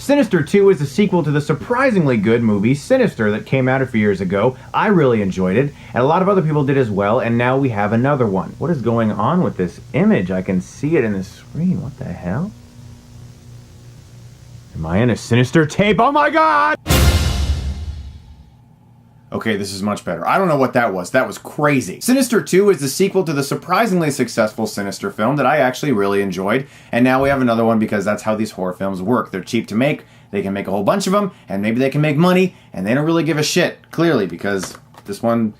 Sinister 2 is a sequel to the surprisingly good movie Sinister that came out a few years ago. I really enjoyed it, and a lot of other people did as well, and now we have another one. What is going on with this image? I can see it in the screen. What the hell? Am I in a Sinister tape? Oh my god! Okay, this is much better. I don't know what that was. That was crazy. Sinister 2 is the sequel to the surprisingly successful Sinister film that I actually really enjoyed, and now we have another one because that's how these horror films work. They're cheap to make, they can make a whole bunch of them, and maybe they can make money, and they don't really give a shit, clearly, because this one...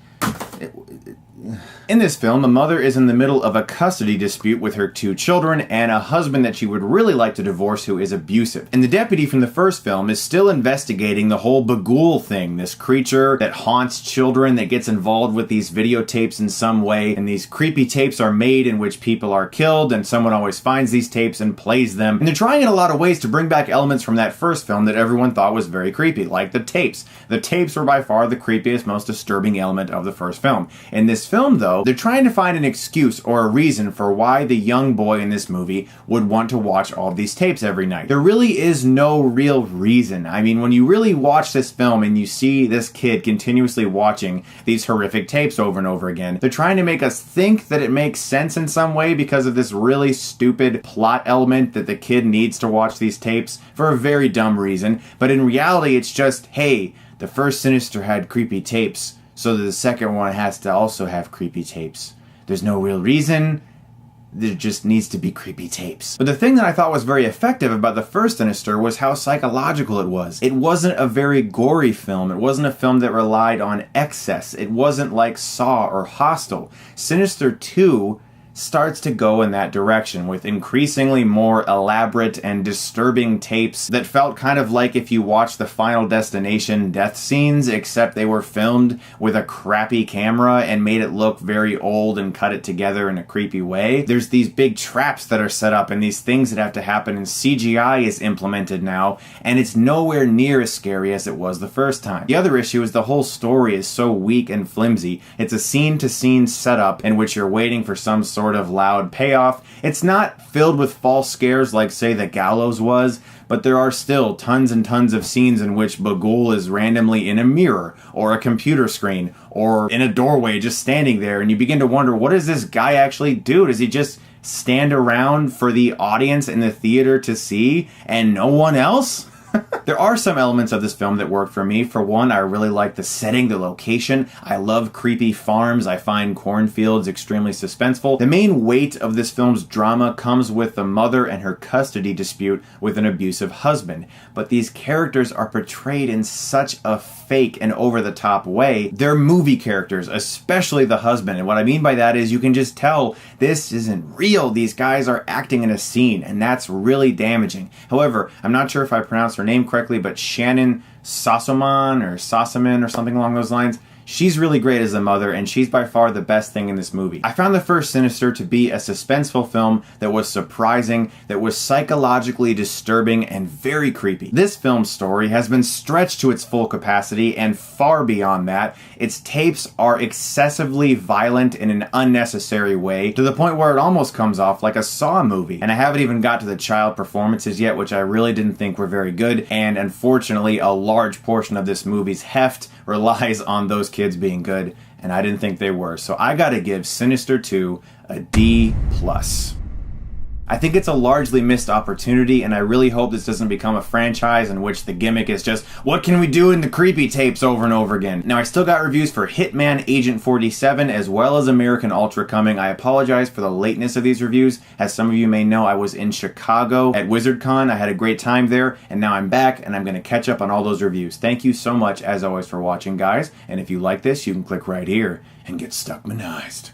In this film, a mother is in the middle of a custody dispute with her 2 children and a husband that she would really like to divorce who is abusive. And the deputy from the first film is still investigating the whole Bagul thing, this creature that haunts children that gets involved with these videotapes in some way, and these creepy tapes are made in which people are killed, and someone always finds these tapes and plays them. And they're trying in a lot of ways to bring back elements from that first film that everyone thought was very creepy, like the tapes. The tapes were by far the creepiest, most disturbing element of the first film. In this film, though, they're trying to find an excuse or a reason for why the young boy in this movie would want to watch all of these tapes every night. There really is no real reason. I mean, when you really watch this film and you see this kid continuously watching these horrific tapes over and over again, they're trying to make us think that it makes sense in some way because of this really stupid plot element that the kid needs to watch these tapes for a very dumb reason. But in reality, it's just, hey, the first Sinister had creepy tapes, so that the second one has to also have creepy tapes. There's no real reason. There just needs to be creepy tapes. But the thing that I thought was very effective about the first Sinister was how psychological it was. It wasn't a very gory film. It wasn't a film that relied on excess. It wasn't like Saw or Hostel. Sinister 2 starts to go in that direction with increasingly more elaborate and disturbing tapes that felt kind of like if you watched the Final Destination death scenes, except they were filmed with a crappy camera and made it look very old and cut it together in a creepy way. There's these big traps that are set up and these things that have to happen, and CGI is implemented now, and it's nowhere near as scary as it was the first time. The other issue is the whole story is so weak and flimsy. It's a scene-to-scene setup in which you're waiting for some sort of loud payoff. It's not filled with false scares like, say, The Gallows was, but there are still tons and tons of scenes in which Bagul is randomly in a mirror, or a computer screen, or in a doorway just standing there, and you begin to wonder, what does this guy actually do? Does he just stand around for the audience in the theater to see, and no one else? There are some elements of this film that work for me. For one, I really like the setting, the location. I love creepy farms. I find cornfields extremely suspenseful. The main weight of this film's drama comes with the mother and her custody dispute with an abusive husband. But these characters are portrayed in such a fake and over-the-top way. They're movie characters, especially the husband. And what I mean by that is you can just tell this isn't real. These guys are acting in a scene, and that's really damaging. However, I'm not sure if I pronounced her name correctly, but Shannyn Sossamon or something along those lines. She's really great as a mother, and she's by far the best thing in this movie. I found the first Sinister to be a suspenseful film that was surprising, that was psychologically disturbing, and very creepy. This film's story has been stretched to its full capacity, and far beyond that. Its tapes are excessively violent in an unnecessary way, to the point where it almost comes off like a Saw movie. And I haven't even got to the child performances yet, which I really didn't think were very good, and unfortunately a large portion of this movie's heft relies on those kids being good, and I didn't think they were. So I gotta give Sinister 2 a D+. I think it's a largely missed opportunity, and I really hope this doesn't become a franchise in which the gimmick is just, what can we do in the creepy tapes over and over again? Now, I still got reviews for Hitman Agent 47 as well as American Ultra coming. I apologize for the lateness of these reviews. As some of you may know, I was in Chicago at WizardCon. I had a great time there, and now I'm back, and I'm going to catch up on all those reviews. Thank you so much, as always, for watching, guys. And if you like this, you can click right here and get Stuckmanized.